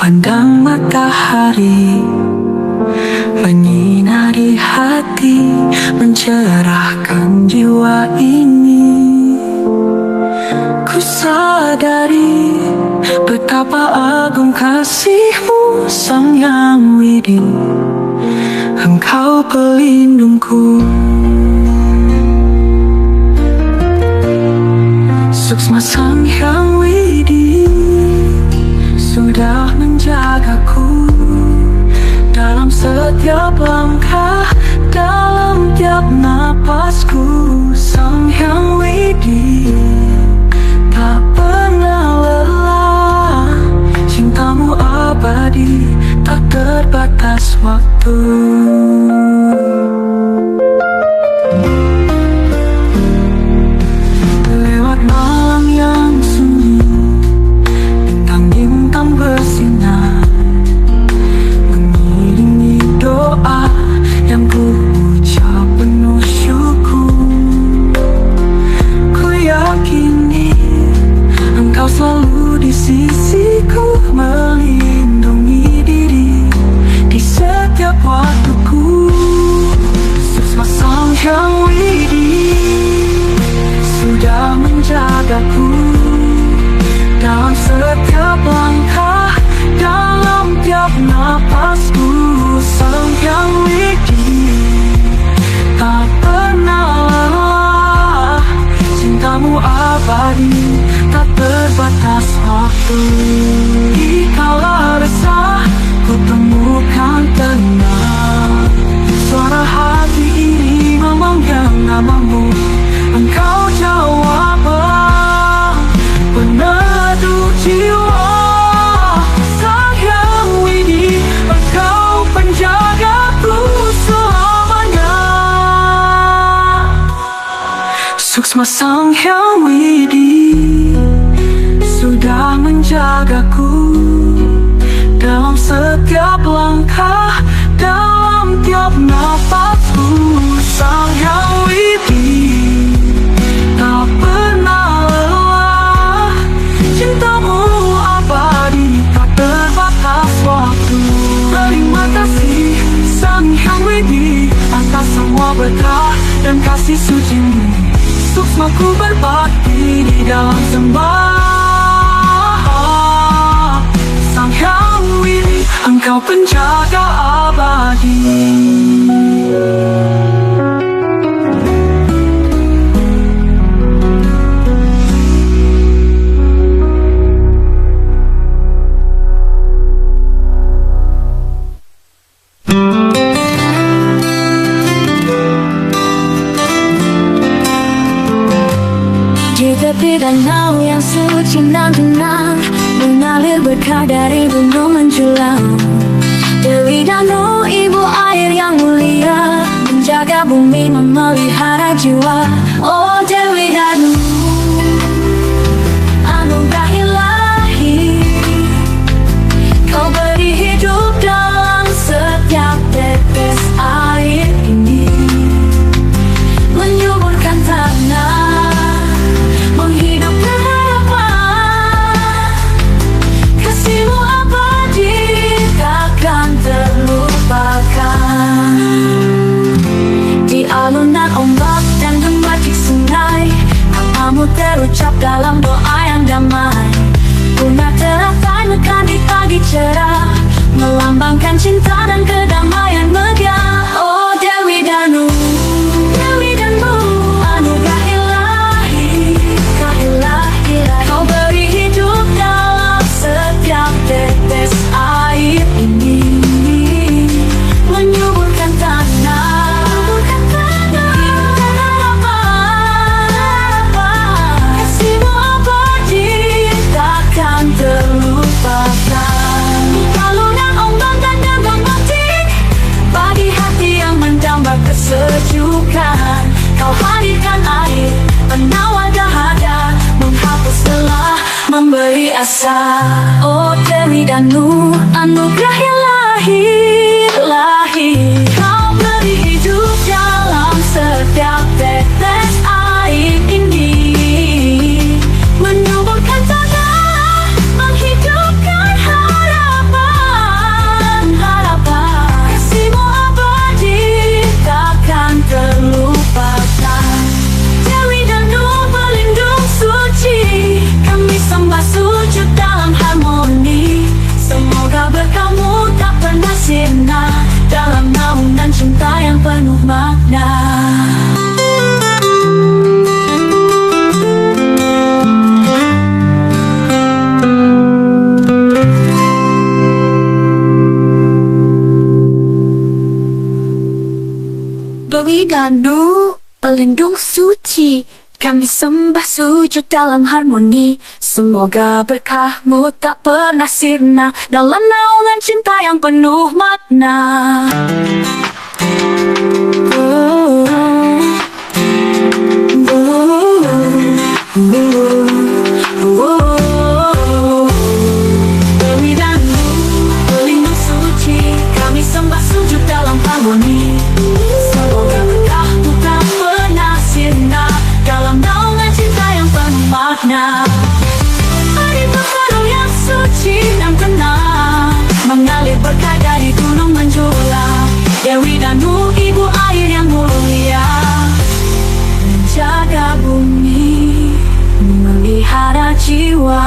Pandang matahari menyinari hati, mencerahkan jiwa ini. Ku sadari betapa agung kasih-Mu, Sang Yang Widi. Engkau pelindungku. Suksma Sang Yang Widi sudah menjagaku dalam setiap langkah, dalam tiap napasku. Sang Yang Widi tak pernah lelah, cintamu abadi, tak terbatas waktu. Lewat malam yang sunyi, bintang-bintang bersinar, mengiringi doa yang ku ucap penuh syukur. Ku yakini Engkau selalu di sisiku, melindungi diri di setiap waktuku. Suksma Sang Yang Widi sudah menjagaku dalam setiap langkah, dalam tiap napasku. Sang Yang Widi tak pernah lelah, cintamu abadi, tak terbatas waktu. Dikala resah, ku temukan tenang, suara hati ini memanggil namamu. Engkau jawab peneduh jiwa. Sang Yang Widi, Engkau penjagaku selamanya. Suksma Sang Yang Widi sudah menjagaku dalam setiap langkah, dalam tiap napasku. Sang Yang Widi tak pernah lelah, cintamu abadi, tak terbatas waktu. Terima kasih Sang Yang Widi atas semua berkah dan kasih suci-Mu. Suksmaku berbakti di dalam sembah. Sang Yang Widi, Engkau penjaga abadi. Di tepi danau yang suci dan tenang, mengalir berkah dari gunung menjulang. Dewi Danu, ibu air yang mulia, menjaga bumi, memelihara jiwa. Oh Dewi Danu, anugerah ilahi, kau beri hidup dalam setiap tetes air ini, menyuburkan tanah, menghidupkan harapan. Kasih-Mu abadi, takkan terlupakan. Di alunan ombak dan gemercik sungai, namamu terucap dalam doa yang damai. Bunga teratai mekar di pagi cerah, melambangkan cinta dan kedamaian megah. Oh Dewi Danu, Dewi Danu, anugerah ilahi, kau beri hidup dalam setiap tetes air ini, menyuburkan tanah, menghidupkan harapan. Kasih-Mu abadi, takkan terlupakan. Alunan ombak dan gemercik, bagi hati yang mendamba kesejukan. Kau hadirkan air, penawar dahaga, menghapus lelah, memberi asa. Oh Dewi Danu, anugerah ilahi, kau beri hidup dalam setiap tetes air ini, menyuburkan tanah, menghidupkan harapan. Dewi Ganu, pelindung suci, kami sembah sujud dalam harmoni. Semoga berkahmu tak pernah sirna dalam naungan cinta yang penuh makna. Dewi Ganu, pelindung suci, kami sembah sujud dalam harmoni. Semoga berkahmu tak pernah sirna dalam naungan cinta yang penuh makna. Air terbaru yang suci dan tenang mengalir berkah dari gunung menjulang. Dewi Ganu, ibu air yang mulia, menjaga bumi, memelihara jiwa.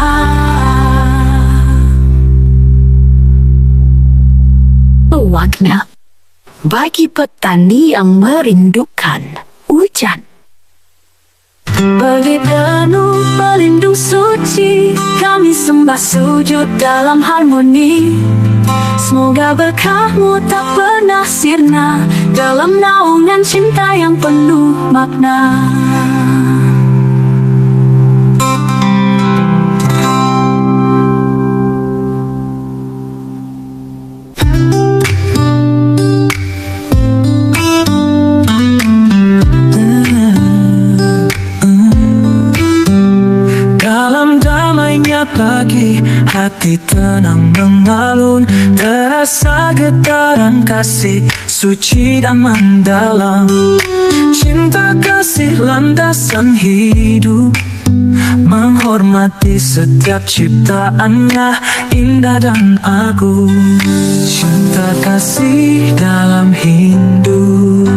Pewarna bagi petani yang merindukan hujan. Bagi Ganu, pelindung suci, kami sembah sujud dalam harmoni. Semoga berkahmu tak pernah sirna dalam naungan cinta yang penuh makna. Pagi hati tenang mengalun, terasa getaran kasih suci dan mendalam. Cinta kasih landasan hidup, menghormati setiap ciptaannya indah dan agung. Cinta kasih dalam hidup,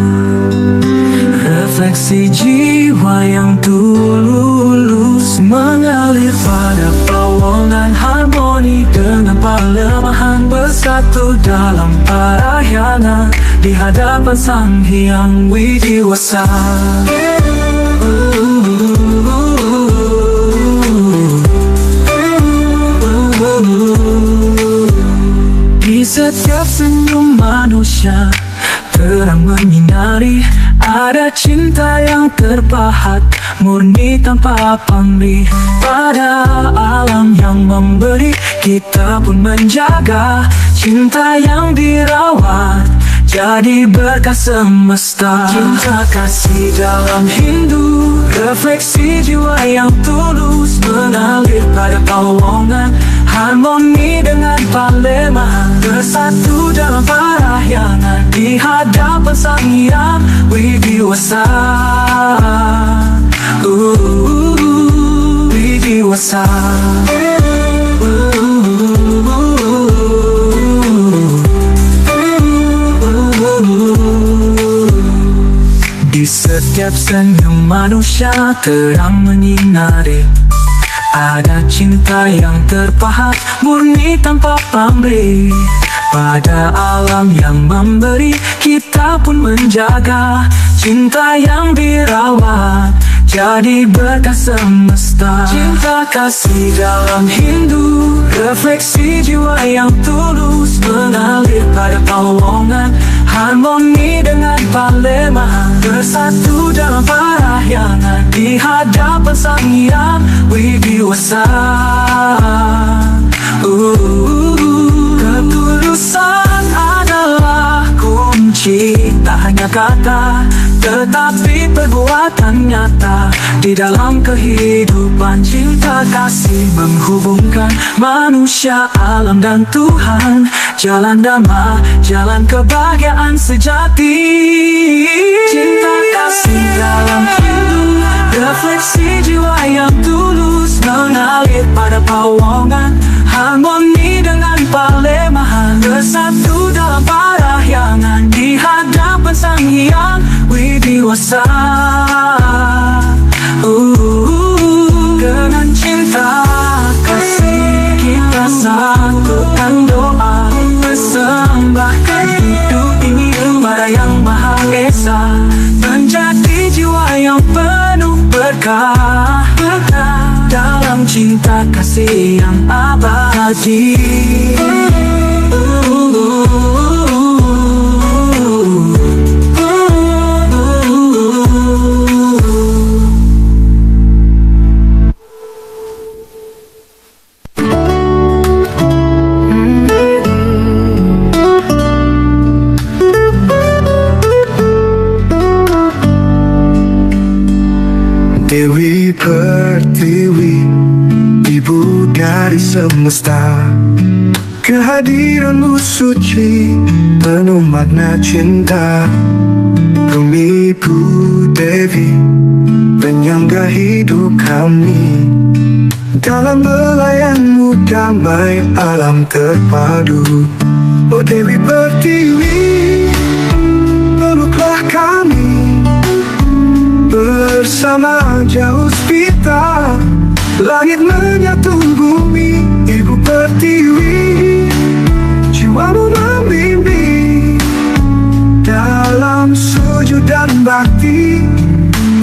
refleksi jiwa yang tulus, mengalir pada pawongan harmoni dengan pelemahan bersatu dalam parahyangan di hadapan Sang Hyang Widiwasa. Di setiap senyum manusia terang menyinari, ada cinta yang terpahat, murni tanpa pamrih. Pada alam yang memberi, kita pun menjaga. Cinta yang dirawat, jadi berkah semesta. Cinta kasih dalam Hindu, refleksi jiwa yang tulus, mengalir pada pawongan harmoni dengan palemahan bersatu dalam parahyangan di hadapan Sang Hyang Widiwasa. Widiwasa. Di setiap senyum manusia terang menyinari, ada cinta yang terpahat, murni tanpa pamrih. Pada alam yang memberi, kita pun menjaga. Cinta yang dirawat, jadi berkah semesta. Cinta kasih dalam Hindu, refleksi jiwa yang tulus, mengalir pada pawongan harmoni dengan palemahan bersatu dalam parahyangan di hadapan Sang Hyang Widiwasa. Ketulusan adalah kunci, tak hanya kata tetapi perbuatan nyata. Di dalam kehidupan, cinta kasih menghubungkan manusia, alam dan Tuhan. Jalan damai, jalan kebahagiaan sejati. Cinta kasih dalam Hindu, refleksi jiwa yang tulus, mengalir pada pawongan harmoni dengan palemahan bersatu dalam parahyangan di hadapan Sang Hyang Widiwasa. Dengan cinta kasih kita satukan doa, persembahkan hidup ini kepada Yang Maha Esa, menjadi jiwa yang penuh berkah dalam cinta kasih yang abadi. Dewi Pertiwi, Ibu dari semesta, kehadiranmu suci, penuh makna cinta. Bumi Ibu Dewi, penyangga hidup kami. Dalam belayanmu damai alam terpadu. Oh Dewi Pertiwi, peluklah kami. Bersama jauh kita, langit menyatu bumi. Ibu Pertiwi, jiwamu membimbing. Dalam sujud dan bakti,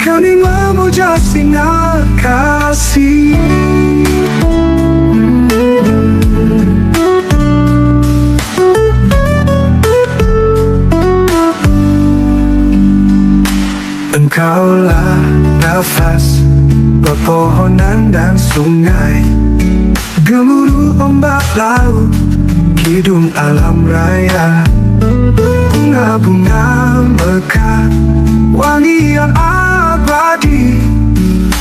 kami memuja sinar kasih. Engkaulah nafas pepohonan dan sungai, gemuruh ombak laut, kidung alam raya. Bunga-bunga mekar, wangi yang abadi,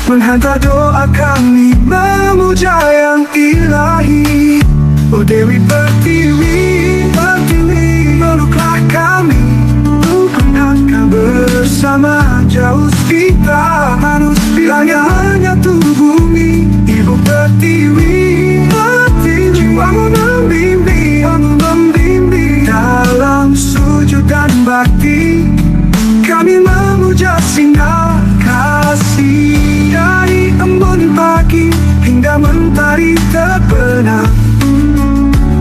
menghantar doa kami memuja yang ilahi. Oh Dewi Pertiwi, Pertiwi, peluklah kami. Bukankah bersama jauh kita, manusia yang hanya bumi. Ibu Pertiwi, Pertiwi, jiwamu membimbing. Dalam sujud dan bakti, kami memuja sinar kasih. Dari embun pagi hingga mentari terbenam,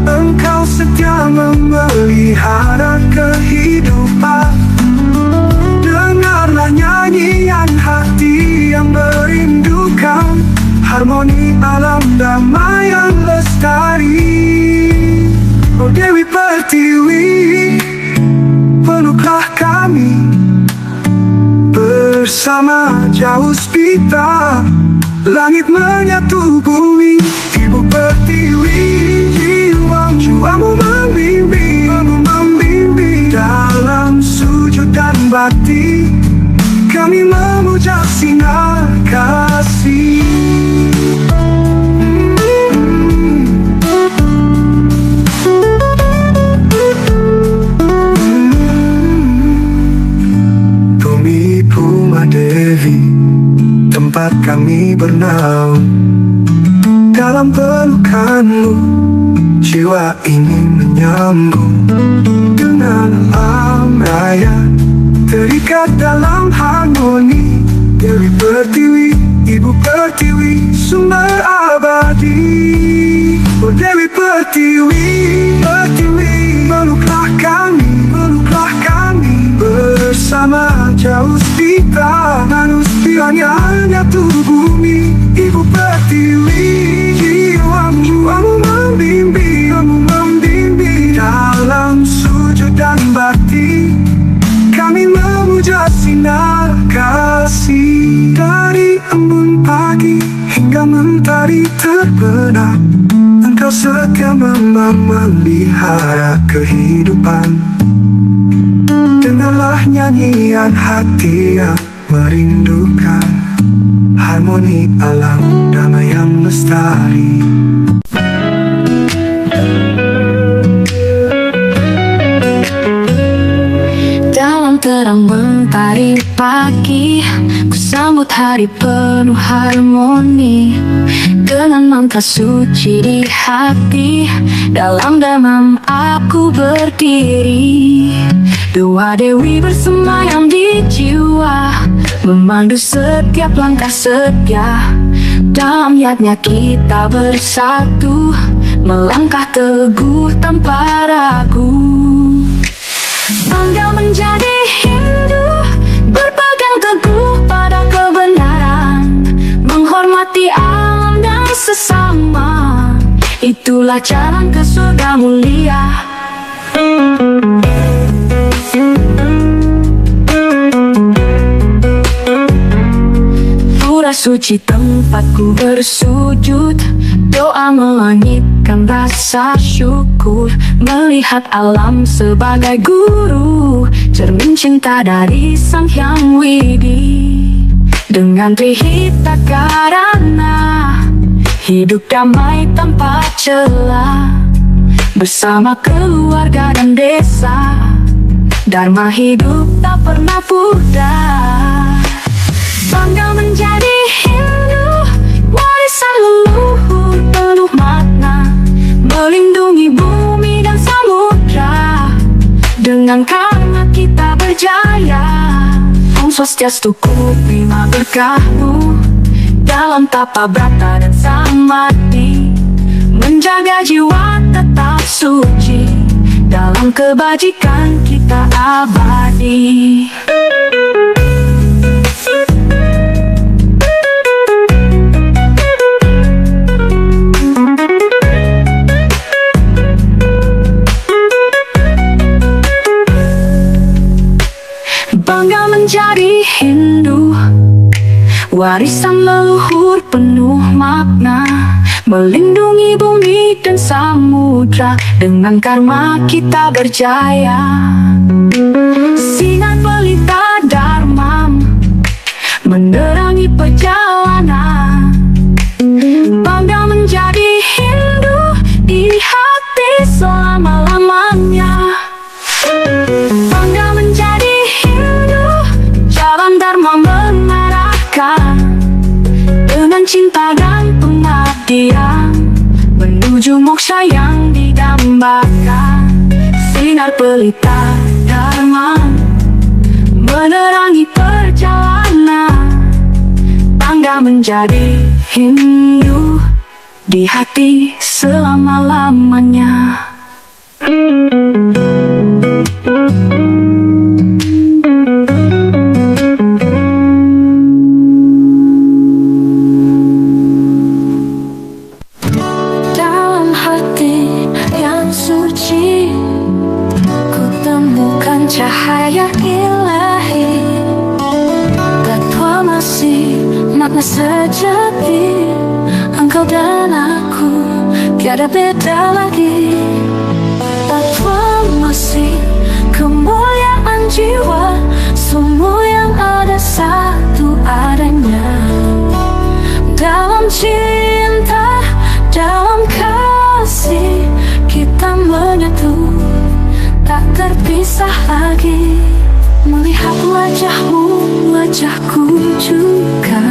Engkau setia memelihara kehidupan. Dengarlah nyanyian hati yang merindukan harmoni alam damai yang lestari. Oh Dewi Pertiwi, peluklah kami. Bersama jauh kita, langit menyatu bumi. Ibu Pertiwi, jiwamu membimbing. Dalam sujud dan bakti, kami memuja sinar kasih. Bumi Puma Dewi, tempat kami bernaung. Dalam pelukanmu, jiwa ini menyambung dengan alam raya, terikat dalam harmoni. Dewi Pertiwi, Ibu Pertiwi, sumber abadi. Oh Dewi Pertiwi, Pertiwi, peluklah kami. Bersama jauh kita, manusia yang hanya bumi. Ibu Pertiwi, jiwamu membimbing. Dalam sujud dan bakti, kami memuja sinar kasih. Dari embun pagi hingga mentari terbenam, Engkau setia memelihara kehidupan. Dengarlah nyanyian hati yang merindukan harmoni alam damai yang lestari. Dalam terang mentari pagi, ku sambut hari penuh harmoni. Dengan mantra suci di hati, dalam damam aku berdiri. Dua dewi bersemayam di jiwa, memandu setiap langkah setia. Dalam niatnya kita bersatu, melangkah teguh tanpa ragu. Bangga menjadi Hindu, berpegang teguh pada kebenaran, menghormati alam dan sesama. Itulah jalan ke surga mulia. Pura suci tempatku bersujud, doa melangitkan rasa syukur. Melihat alam sebagai guru, cermin cinta dari Sang Hyang Widi. Dengan Trihita Karana, hidup damai tanpa celah, bersama keluarga dan desa. Dharma hidup tak pernah pudar. Bangga menjadi Hindu, warisan leluhur penuh makna, melindungi bumi dan samudra. Dengan karma kita berjaya. Om Swastiastu, ku terima berkahmu dalam tapa brata dan samadhi, menjaga jiwa tetap suci, dalam kebajikan kita abadi. Bangga menjadi Hindu, warisan leluhur penuh makna, melindungi bumi dan samudra. Dengan karma kita berjaya. Sinar pelita Dharma menerangi perjalanan. Bangga menjadi Hindu di hati selama-lamanya. Bangga menjadi Hindu, jalan Dharma mengarahkan, dengan cinta dan pengabdian menuju moksa yang didambakan. Sinar pelita Dharma menerangi perjalanan. Bangga menjadi Hindu di hati selama-lamanya. Dalam hati yang suci, ku temukan cahaya ilahi. Tatwa masih makna sejati, engkau dan aku tiada beda lagi. Tatwa masih kemuliaan jiwa, semua yang ada satu adanya. Dalam cinta, dalam kasih, kita menyatu, tak terpisah lagi. Melihat wajahmu, wajahku juga,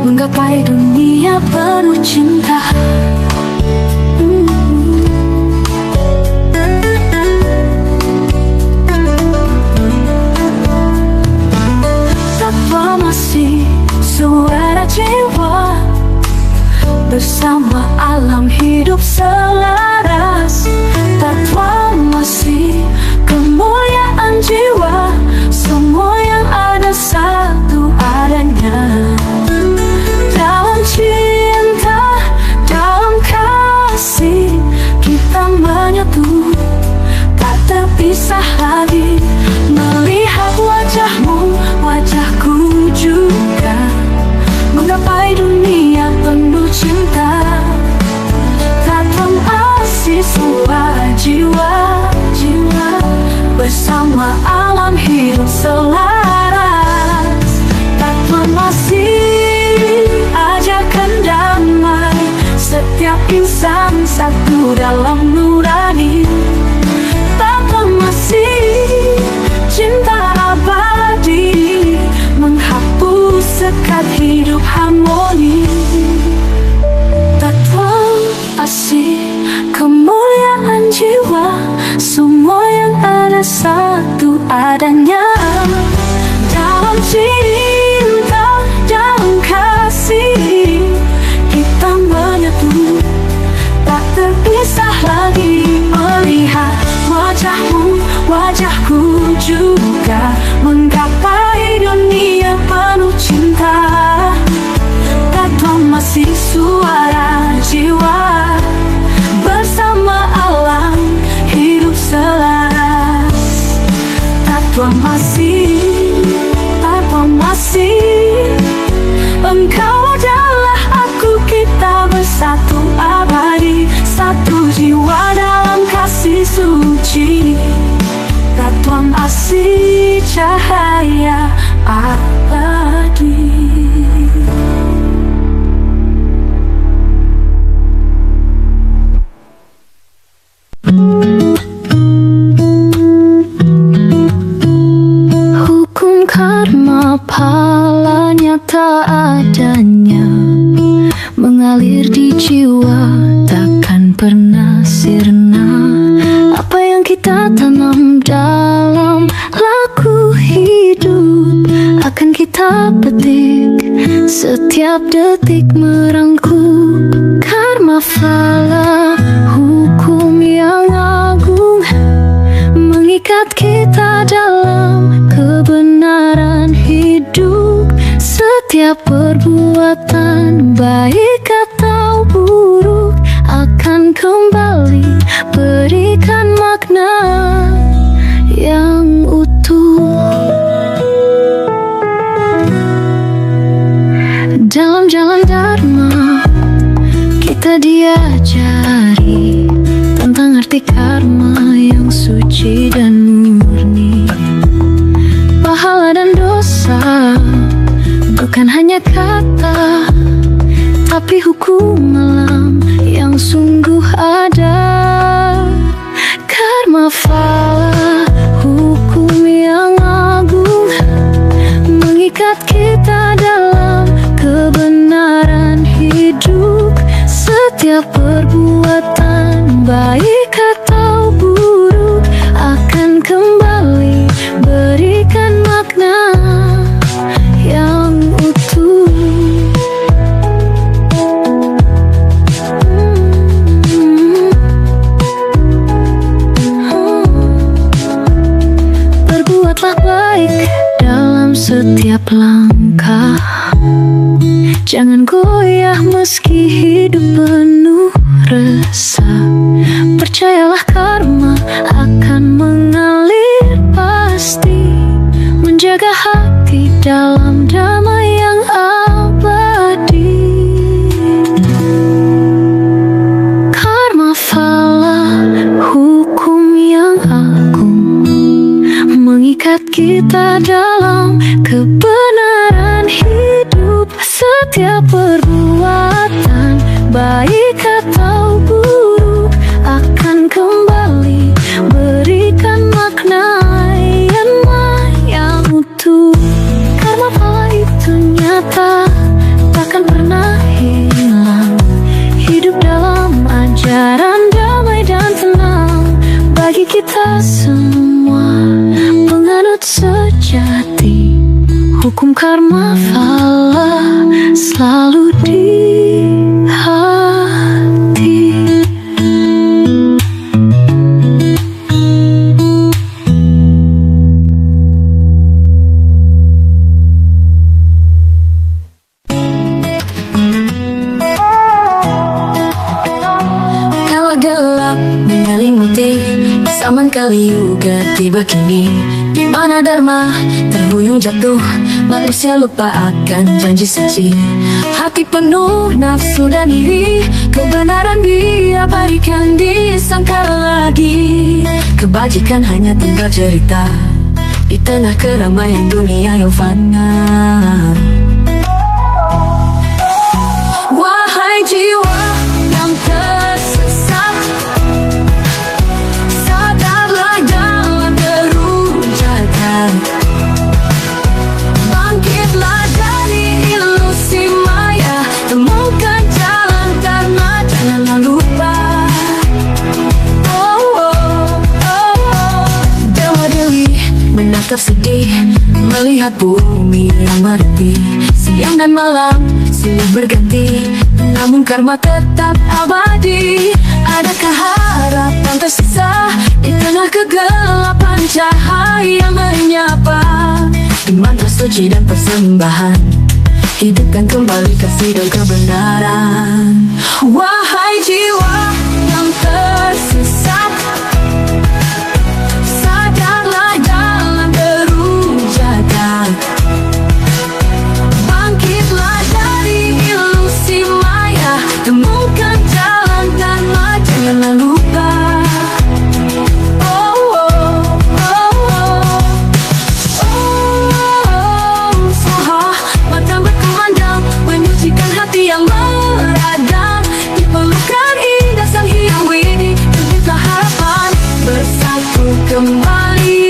menggapai dunia penuh cinta. Tatwa masih suara jiwa, bersama alam hidup selaras. Tatwa masih kemuliaan jiwa, semua yang ada satu adanya. Dalam cinta, dalam kasih, kita menyatu, tak terpisah lagi. Melihat wajahmu, wajahku juga, menggapai dunia penuh cinta. Tatwa masih suara jiwa, bersama alam hidup selaras. Tatwa masih ajarkan damai, setiap insan satu dalam nurani. Tatwa masih cinta abadi, menghapus sekat hidup harmoni. Tatwa masih kemuliaan jiwa, semua yang ada satu adanya. Dalam cinta, dalam kasih, kita menyatu, tak terpisah lagi. Melihat wajahmu, wajahku juga, menggapai dunia penuh cinta. Tatwa masih suara jiwa, bersama alam hidup selaras. Tatwa masih, engkau adalah aku, kita bersatu abadi, satu jiwa dalam kasih suci. Tatwa masih cahaya abadi. Setiap detik merangkup karma fala, hukum yang agung mengikat kita dalam kebenaran hidup. Setiap perbuatan baik atau buruk akan kembali berikan makna yang utuh. Dalam jalan dharma kita diajari tentang arti karma yang suci dan murni. Pahala dan dosa bukan hanya kata, tapi hukum alam yang sungguh ada. Karma fala, hukum yang agung mengikat kita dalam kebenaran hidup. Setiap perbuatan baik atau buruk akan kembali berikan makna yang utuh. Berbuatlah baik dalam setiap langkah, jangan goyah meski hidup penuh resah. Percayalah karma akan mengalir pasti, menjaga hati dalam damai yang abadi. Karma fala, hukum yang agung mengikat kita dalam kebenaran hidup. Setiap perbuatan baik atau buruk akan kembali berikan makna yang utuh. Karma fala itu nyata, takkan pernah hilang. Hidup dalam ajaran damai dan tenang bagi kita semua penganut sejati. Hukum karma fala selalu di hati. Kala gelap menyelimuti zaman kaliuga tiba kini, di mana dharma terhuyung jatuh, manusia lupa akan janji suci. Hati penuh nafsu dan iri, kebenaran diabadikan disangkal lagi. Kebajikan hanya tinggal cerita di tengah keramaian dunia yang fana. Wahai jiwa yang tersesat, sadarlah dalam deru jagat. Bangkitlah dari ilusi maya, temukan jalan dharma, janganlah lupa. Dewa Dewi menatap sedih melihat bumi yang mati. Siang dan malam silih berganti, namun karma tetap abadi. Adakah harapan tersisa di tengah kegelapan cahaya menyapa? Di mantra suci dan persembahan, hidupkan kembali kasih dan kebenaran. Wahai jiwa yang tersesat, sadarlah dalam deru jagat. Bangkitlah dari ilusi maya, temukan jalan dharma, janganlah lupa. Mata berkumandang menyucikan hati yang meradang, diperlukan indah sang hyang widi, terbitlah harapan bersatu kembali.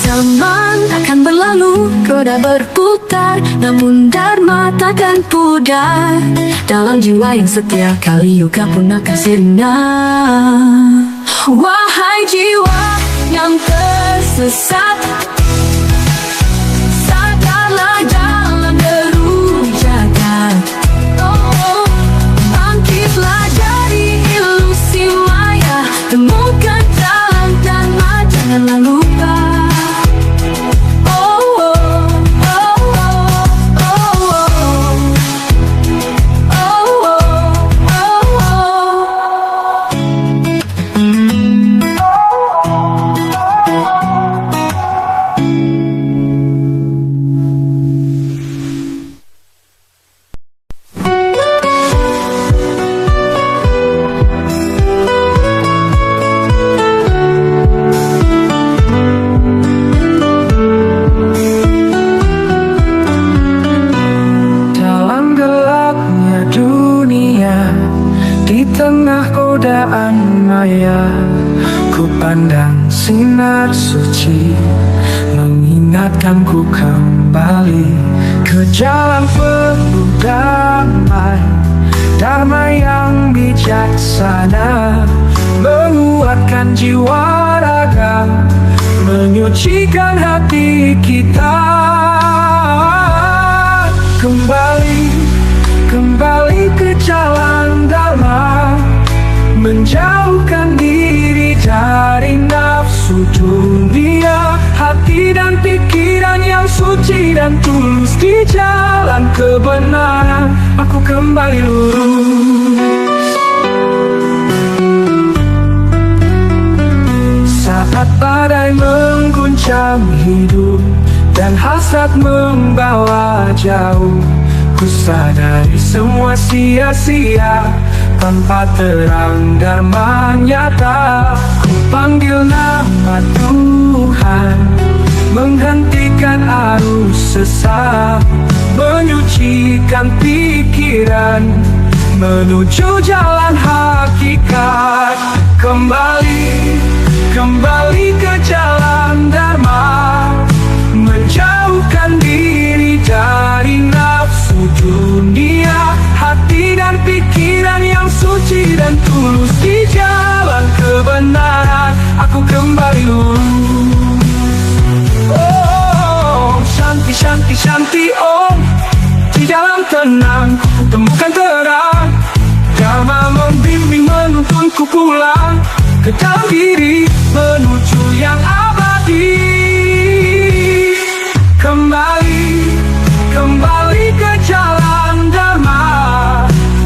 Zaman akan berlalu, roda berputar, berputar, namun dharma takkan pudar. Dalam jiwa yang setia, kali yoga pun akan sirna. Wahai jiwa yang tersesat, sadarlah dalam deru jagat. Oh, bangkitlah dari ilusi maya, temukan jalan dharma, janganlah lupa. Ku pandang sinar suci mengingatkanku kembali ke jalan penuh damai, dharma yang bijaksana, menguatkan jiwa raga, menyucikan hati kita. Kembali ke jalan dharma, menjauhkan diri dari nafsu dunia, hati dan pikiran yang suci dan tulus di jalan kebenaran. Aku kembali lurus. Saat badai mengguncang hidup dan hasrat membawa jauh, ku sadari semua sia-sia tanpa terang dharma nyata. Ku panggil nama Tuhan, menghentikan arus sesat, menyucikan pikiran, menuju jalan hakikat. Kembali ke jalan dharma, menjauhkan diri dari nafsu dunia, hati dan pikiran yang suci dan tulus di jalan kebenaran. Aku kembali lurus. Oh, shanti shanti shanti om. Di dalam tenang ku temukan terang, dharma membimbing menuntunku pulang ke dalam diri, menuju yang abadi. Kembali ke jalan dharma,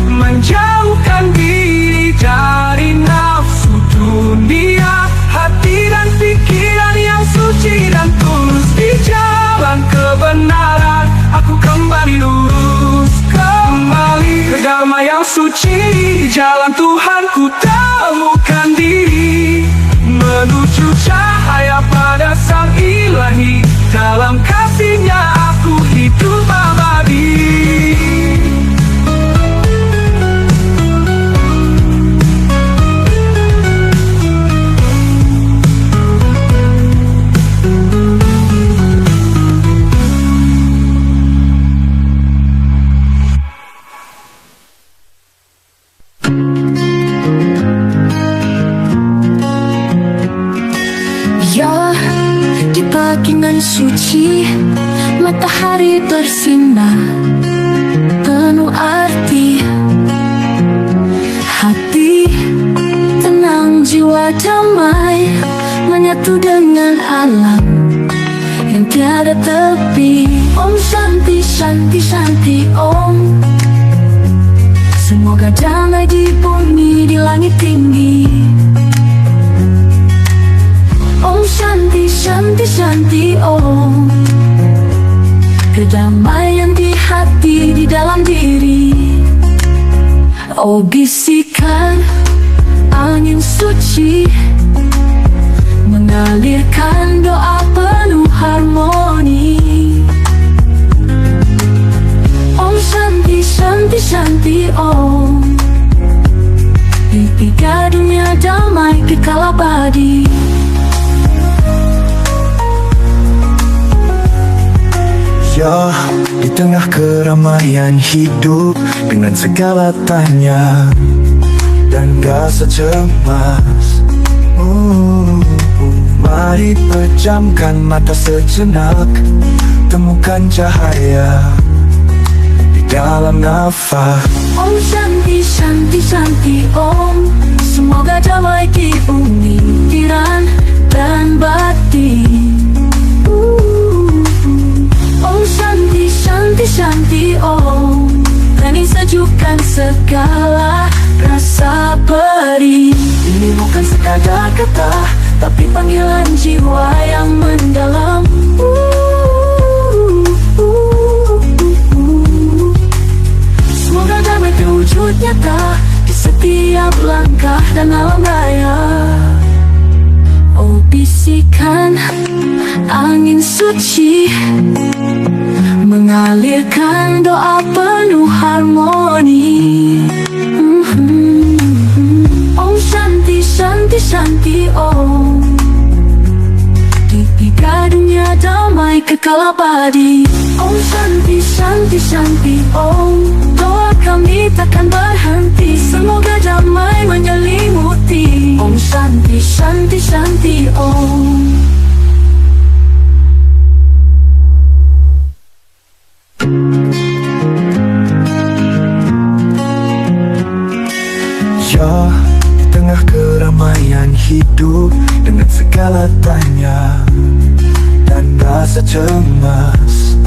menjauhkan diri dari nafsu dunia, hati dan pikiran yang suci dan tulus di jalan kebenaran. Aku kembali lurus, kembali ke dharma yang suci, di jalan Tuhan ku temukan diri, menuju cahaya pada Sang Ilahi. Dalam kasih-Nya aku hidup abadi. Ya, di pakingan suci matahari bersinar penuh arti, hati tenang, jiwa damai, menyatu dengan alam yang tiada tepi. Om Shanti Shanti Shanti Om. Semoga damai di bumi, di langit tinggi. Om Shanti Shanti Shanti Om. Kedamaian di hati, di dalam diri. Oh, bisikan angin suci, mengalirkan doa penuh harmoni. Om Shanti Shanti Shanti Om. Di tiga dunia damai kekal abadi. Ya, di tengah keramaian hidup dengan segala tanya dan rasa cemas, mari pejamkan mata sejenak, temukan cahaya di dalam nafas. Om Shanti Shanti Shanti Om, semoga damai di bumi, pikiran dan batin. Om Shanti Shanti Shanti Om, berani sejukkan segala rasa perih. Ini bukan sekadar kata, tapi panggilan jiwa yang mendalam. Semoga damai terwujud nyata di setiap langkah dan alam raya. Oh, bisikan angin suci mengalirkan doa penuh harmoni. Om Shanti Shanti Shanti Om, di tiga dunia damai kekal abadi. Om Shanti Shanti Shanti Om, doa kami takkan berhenti, semoga damai menyelimuti. Om Shanti Shanti Shanti Om. Ya, di tengah keramaian hidup dengan segala tanya dan rasa cemas,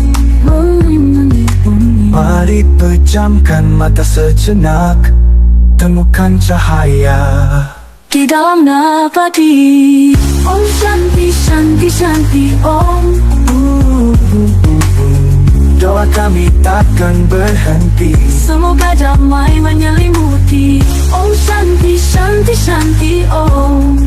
mari pejamkan mata sejenak, temukan cahaya Di dalam nabadi. Om Shanti Shanti Shanti Om, doa kami takkan berhenti, semoga damai menyelimuti. Om Shanti Shanti Shanti Om.